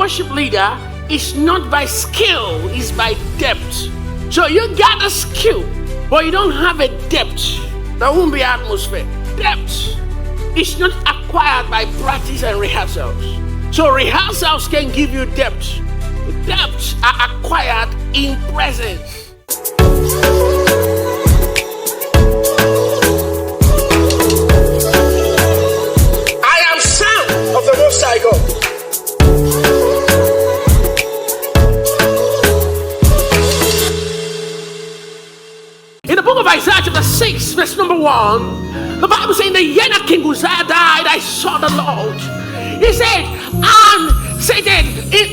worship leader is not by skill, it's by depth. So you got a skill, but you don't have a depth. There won't be atmosphere. Depth is not acquired by practice and rehearsals. So rehearsals can give you depth. Depths are acquired in presence. I am Sam of the Most High God. In the book of Isaiah chapter 6, verse number 1, the Bible saying, the year that King Uzziah died, I saw the Lord. He said, and Satan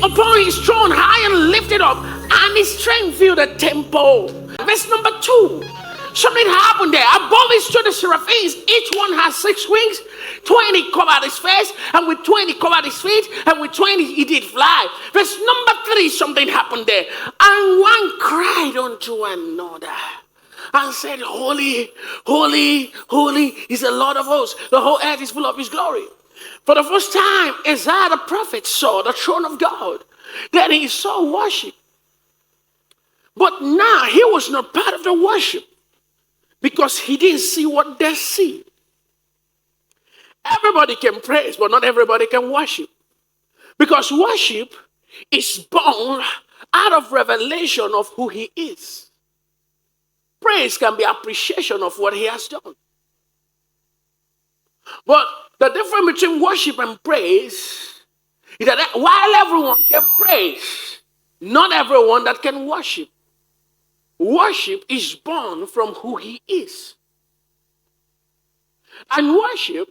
upon his throne high and lifted up, and his strength filled the temple. Verse number 2, something happened there. Above it stood the seraphims. Each one has 6 wings. 20 covered his face, and with 20 covered his feet, and with 20 he did fly. Verse number 3, something happened there. And one cried unto another and said, holy, holy, holy is the Lord of hosts. The whole earth is full of his glory. For the first time, Isaiah the prophet saw the throne of God. Then he saw worship. But now he was not part of the worship because he didn't see what they see. Everybody can praise, but not everybody can worship. Because worship is born out of revelation of who he is. Praise can be appreciation of what he has done. But the difference between worship and praise is that while everyone can praise, not everyone that can worship. Worship is born from who he is. And worship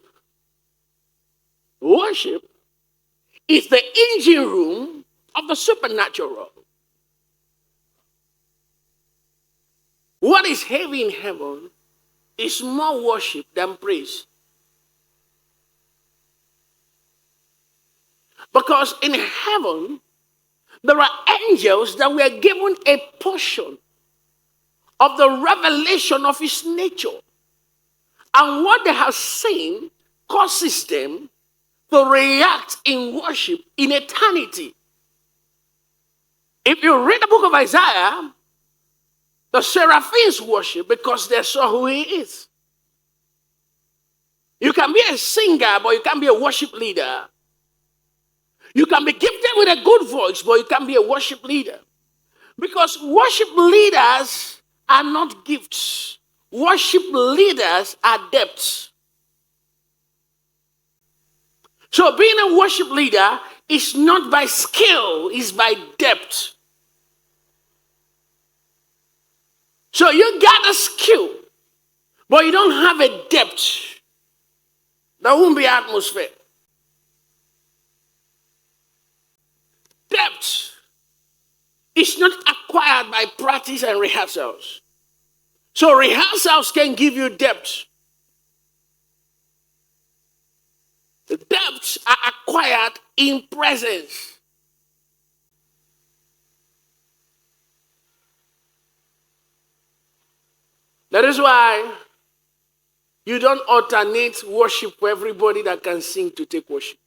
is the engine room of the supernatural. What is heavy in heaven is more worship than praise. Because in heaven, there are angels that were given a portion of the revelation of his nature. And what they have seen causes them to react in worship in eternity. If you read the book of Isaiah, the seraphims worship because they saw who he is. You can be a singer, but you can't be a worship leader. You can be gifted with a good voice, but you can't be a worship leader. Because worship leaders are not gifts. Worship leaders are depths. So being a worship leader is not by skill, it's by depth. So you got a skill, but you don't have a depth. There won't be atmosphere. Depth is not acquired by practice and rehearsals. So rehearsals can give you depth. The depths are acquired in presence. That is why you don't alternate worship for everybody that can sing to take worship.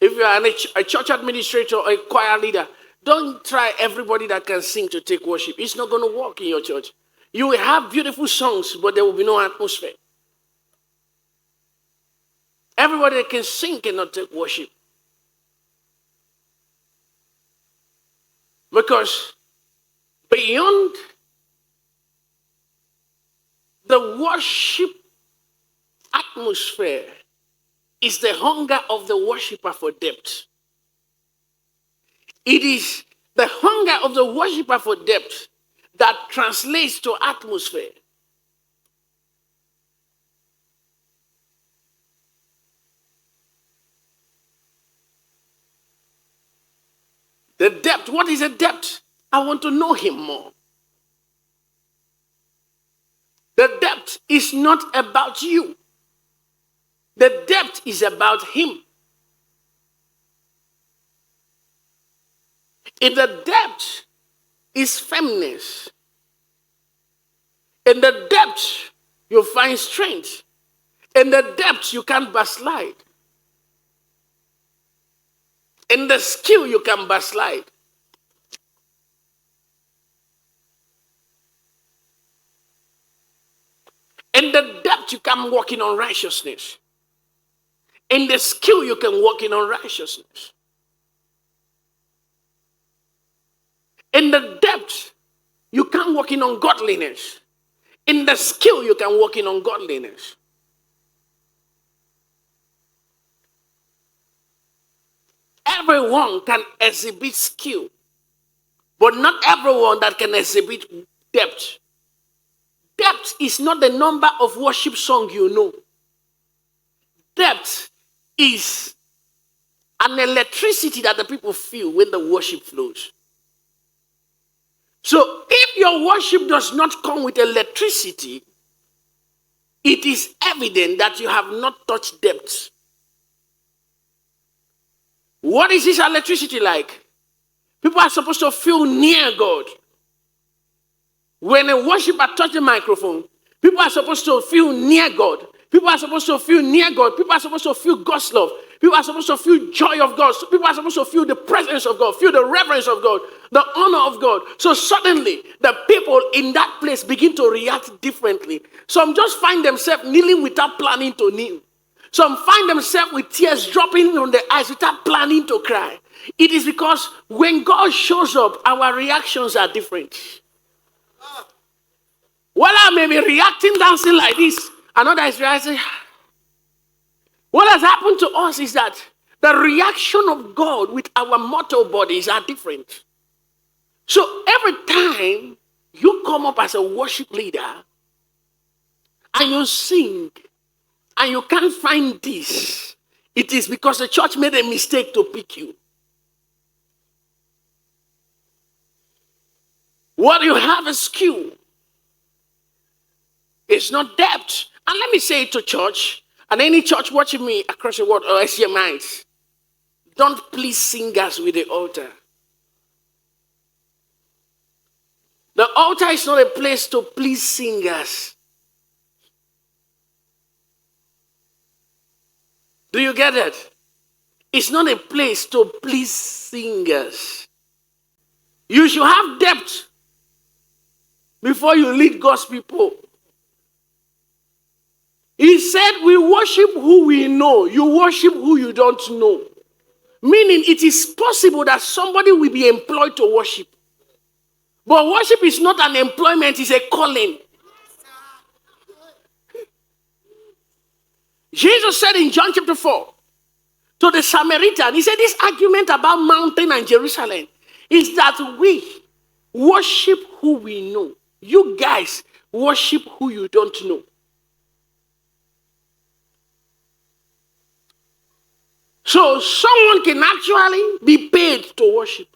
If you are a church administrator or a choir leader, don't try everybody that can sing to take worship. It's not going to work in your church. You will have beautiful songs, but there will be no atmosphere. Everybody that can sing cannot take worship. Because beyond the worship atmosphere is the hunger of the worshiper for depth. It is the hunger of the worshiper for depth that translates to atmosphere. The depth, what is a depth? I want to know him more. The depth is not about you. The depth is about him. In the depth is firmness. In the depth, you find strength. In the depth, you can't backslide. In the skill, you can backslide. In the depth, you can walk in unrighteousness. In the skill, you can walk in unrighteousness. In the depth, you can walk in ungodliness. In the skill, you can walk in ungodliness. Everyone can exhibit skill, but not everyone that can exhibit depth. Depth is not the number of worship song you know. Depth is an electricity that the people feel when the worship flows. So if your worship does not come with electricity, it is evident that you have not touched depth. What is this electricity like? People are supposed to feel near God. When a worshiper touches the microphone, people are supposed to feel near God. People are supposed to feel near God. People are supposed to feel God's love. People are supposed to feel joy of God. People are supposed to feel the presence of God, feel the reverence of God, the honor of God. So suddenly, the people in that place begin to react differently. Some just find themselves kneeling without planning to kneel. Some find themselves with tears dropping on their eyes without planning to cry. It is because when God shows up, our reactions are different. While I may be reacting, dancing like this, another is reacting. What has happened to us is that the reaction of God with our mortal bodies are different. So every time you come up as a worship leader and you sing and you can't find this, it is because the church made a mistake to pick you. What you have is skill. It's not depth. And let me say it to church, and any church watching me across the world or SCMIs, don't please singers with the altar. The altar is not a place to please singers. Do you get it? It's not a place to please singers. You should have depth before you lead God's people. He said, we worship who we know. You worship who you don't know. Meaning it is possible that somebody will be employed to worship. But worship is not an employment, it's a calling. Jesus said in John chapter 4 to the Samaritan, he said this argument about mountain and Jerusalem is that we worship who we know. You guys worship who you don't know. So someone can actually be paid to worship.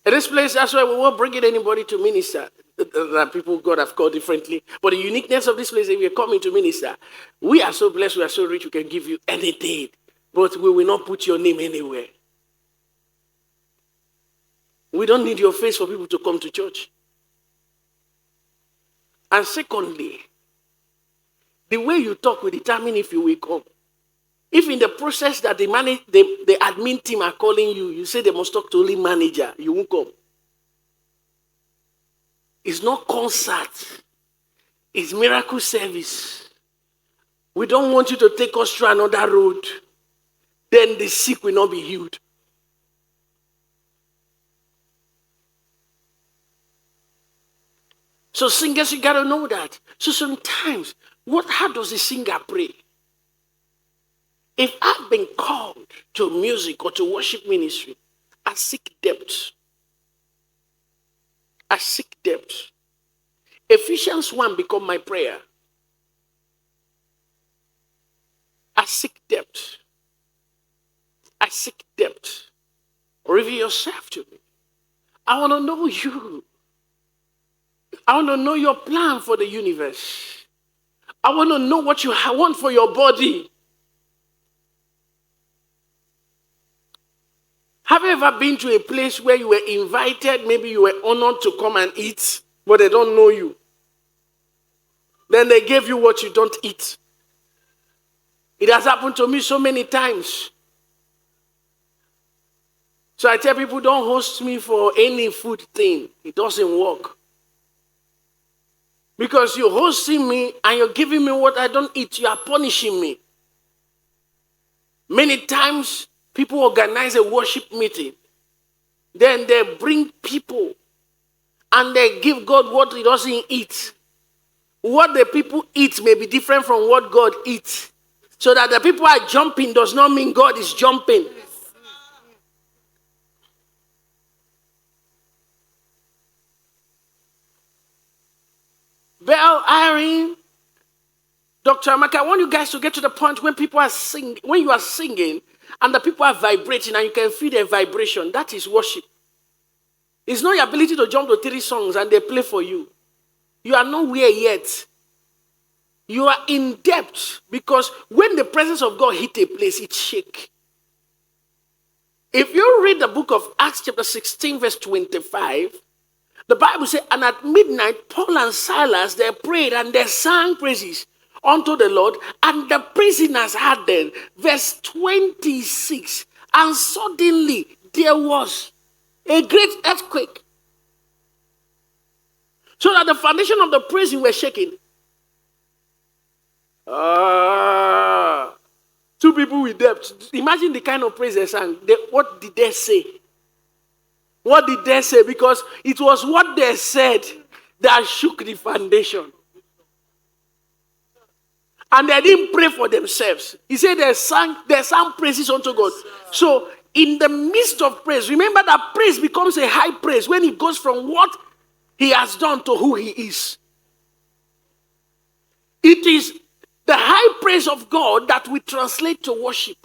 In this place, that's why we won't bring in anybody to minister. That people God have called differently. But the uniqueness of this place, if we are coming to minister, we are so blessed, we are so rich, we can give you anything. But we will not put your name anywhere. We don't need your face for people to come to church. And secondly, the way you talk will determine if you will come. If in the process that the admin team are calling you, you say they must talk to only manager, you won't come. It's not concert. It's miracle service. We don't want you to take us through another road. Then the sick will not be healed. So singers, you got to know that. So sometimes, how does a singer pray? If I've been called to music or to worship ministry, I seek depth. I seek depth. Ephesians 1 become my prayer. I seek depth. I seek depth. Reveal yourself to me. I want to know you. I want to know your plan for the universe. I want to know what you want for your body. Have you ever been to a place where you were invited, maybe you were honored to come and eat, but they don't know you? Then they gave you what you don't eat. It has happened to me so many times. So I tell people, don't host me for any food thing. It doesn't work. Because you're hosting me and you're giving me what I don't eat, you are punishing me. Many times, people organize a worship meeting. Then they bring people and they give God what he doesn't eat. What the people eat may be different from what God eats. So that the people are jumping does not mean God is jumping. Bell, Irene, Dr. Amaka, I want you guys to get to the point when people are singing, when you are singing and the people are vibrating and you can feel their vibration. That is worship. It's not your ability to jump to 3 songs and they play for you. You are nowhere yet. You are in depth because when the presence of God hit a place, it shakes. If you read the book of Acts chapter 16 verse 25, the Bible says, and at midnight, Paul and Silas, they prayed and they sang praises unto the Lord, and the prisoners heard them. Verse 26, and suddenly there was a great earthquake, so that the foundation of the prison were shaking. 2 people with depth. Imagine the kind of praise they sang. What did they say? What did they say? Because it was what they said that shook the foundation. And they didn't pray for themselves. He said they sang praises unto God. So in the midst of praise, remember that praise becomes a high praise when it goes from what he has done to who he is. It is the high praise of God that we translate to worship.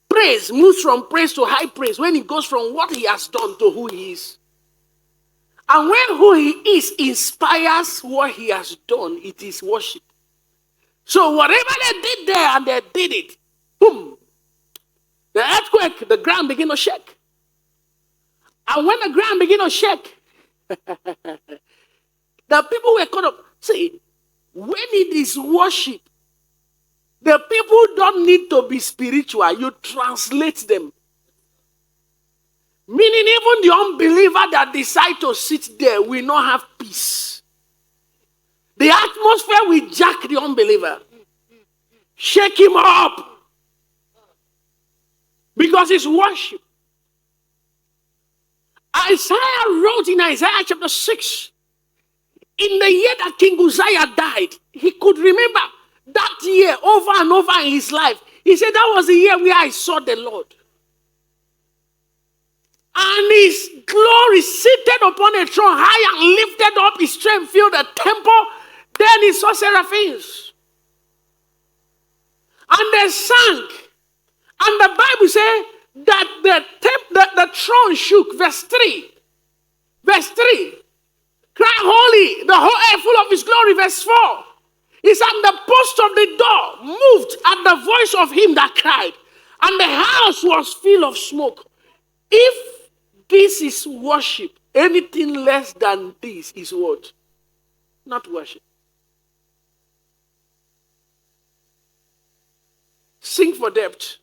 Praise moves from praise to high praise when it goes from what he has done to who he is. And when who he is inspires what he has done, it is worship. So whatever they did there and they did it, boom. The earthquake, the ground began to shake. And when the ground began to shake, the people were caught up. See, when it is worship, the people don't need to be spiritual. You translate them. Meaning even the unbeliever that decide to sit there will not have peace. The atmosphere will jack the unbeliever. Shake him up. Because it's worship. Isaiah wrote in Isaiah chapter 6, in the year that King Uzziah died, he could remember that year over and over in his life. He said that was the year where I saw the Lord. And his glory seated upon a throne, high and lifted up, his strength filled the temple. Then he saw seraphims. And they sang. And the Bible says that the throne shook. Verse 3. Verse 3. Cry holy, the whole earth full of his glory. Verse 4. He said, the post of the door moved at the voice of him that cried. And the house was full of smoke. If this is worship, anything less than this is what? Not worship. Sing for depth.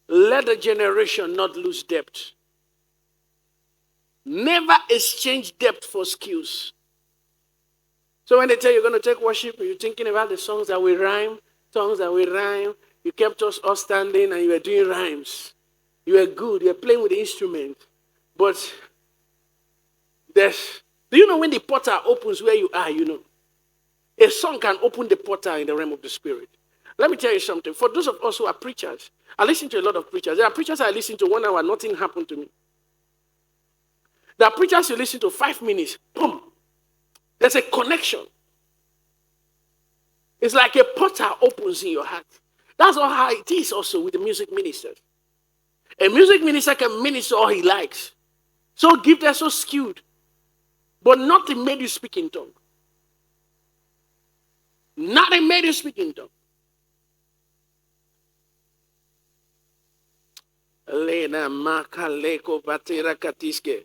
Let the generation not lose depth. Never exchange depth for skills. So when they tell you you're going to take worship, you're thinking about the songs that will rhyme, songs that will rhyme. You kept us all standing and you were doing rhymes. You were good. You were playing with the instrument. But do you know when the portal opens where you are, you know? A song can open the portal in the realm of the spirit. Let me tell you something. For those of us who are preachers, I listen to a lot of preachers. There are preachers I listen to 1 hour, nothing happened to me. There are preachers you listen to 5 minutes, boom. There's a connection. It's like a portal opens in your heart. That's all how it is also with the music ministers. A music minister can minister all he likes. So gifted, so skilled. But nothing made you speak in tongue. Nothing made you speak in tongue. Lena maka leko batera katiske.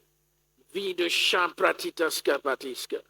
Video shampratitaska batiska.